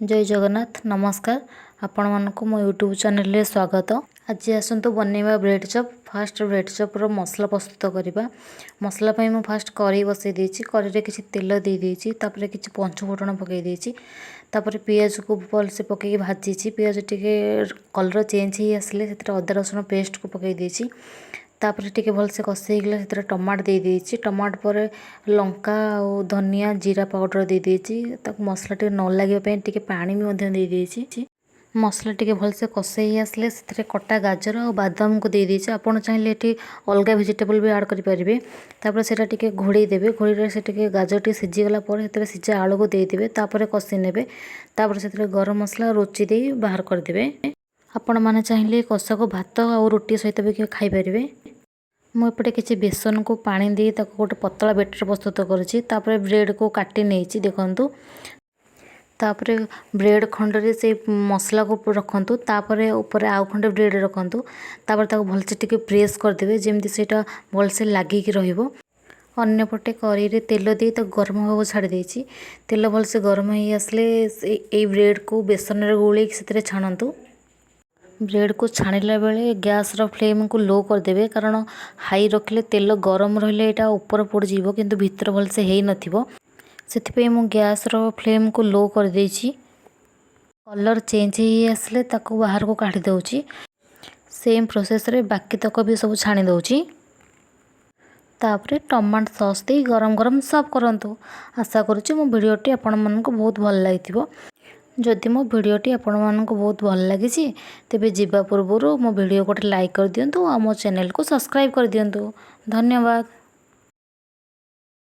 जय जगन्नाथ नमस्कार आपण मानक मो यूट्यूब चैनल रे स्वागत। आज आसतु बनैबा ब्रेड चप। फास्ट ब्रेड चप रो मसला प्रस्तुत करबा। मसला पई मु फास्ट करी बसै देछि। करी रे किछि तेल दे देछि, तापरे किछि पंच फोटण पकै देछि, तापरे पियाज को भल से पकै भाजी छि। पियाज टिके कलर चेंज ही आसले सेतिर अदा रसुन पेस्ट को पकै देछि। तापरे टिके भल से कसे गला सेतिर टमाटर दे देछि। टमाटर पर लंका और धनिया जीरा पाउडर दे देछि। ताक मसला टिके न लागे पे टिके पानी भी मध्य दे देछि। मसला टिके भल से कसे ही आसले सेतिर कटा गाजर और बादाम को दे देछि। आपण चाहिले एठी अलगा वेजिटेबल भी ऐड करि परिबे। तापरे सेटा टिके घोड़ी देबे। घोड़ी रे से टिके गाजर टिके सिझी गला पर सेतिर सिझा आलू को दे देबे। तापरे कसी नेबे। तापरे सेतिर गरम मसला रुचि दे बाहर कर देबे। आपण माने चाहिले कसा को भात और रोटी सहित भी खाई परिबे। मु एपटे किसी बेसन को पानी दी ताको गोटे पतला बेटर प्रस्तुत करुँची। तापरे ब्रेड को काटी नहीं देखंतु। तापरे ब्रेड खंड रे से मसला को रखंतु। तापरे ऊपर आउ खंडे ब्रेड रखंतु। तापरे ताको भल से टिके प्रेस कर देबे जेमति सेटा भल से लागी कि रहिबो। अन्य पटे करी रे तेल दे तो गरम होबो छाड़ी देछि। तेल भल से गरम ही आसले ए ब्रेड को बेसन रे गोली सेतरे छाणंतु। ब्रेड को छाणिला बेले गैस रो फ्लेम को लो कर देबे, कारण हाई रखले तेल गरम रहले एटा ऊपर पड़ जीवो किंतु भीतर भल से हेई नथिबो। सेति पे मु गैस रो फ्लेम को लो कर देछि। कलर चेंज ही आसले ताको बाहर को काढी दउछि। सेम प्रोसेस रे बाकी तक भी सब छाणी दउछि। तापरे टमाटो सॉस दे गरम गरम सर्व करंतु। आशा करूछि मो वीडियोटी आपण मन को बहुत भल लागिथिबो। जदि मो वीडियोटी आपण मन को बहुत भल लागिछि तेबे जीवा पूर्व मो वीडियो को लाइक कर दियंतु और मो चैनल को सब्सक्राइब कर दियंतु। धन्यवाद।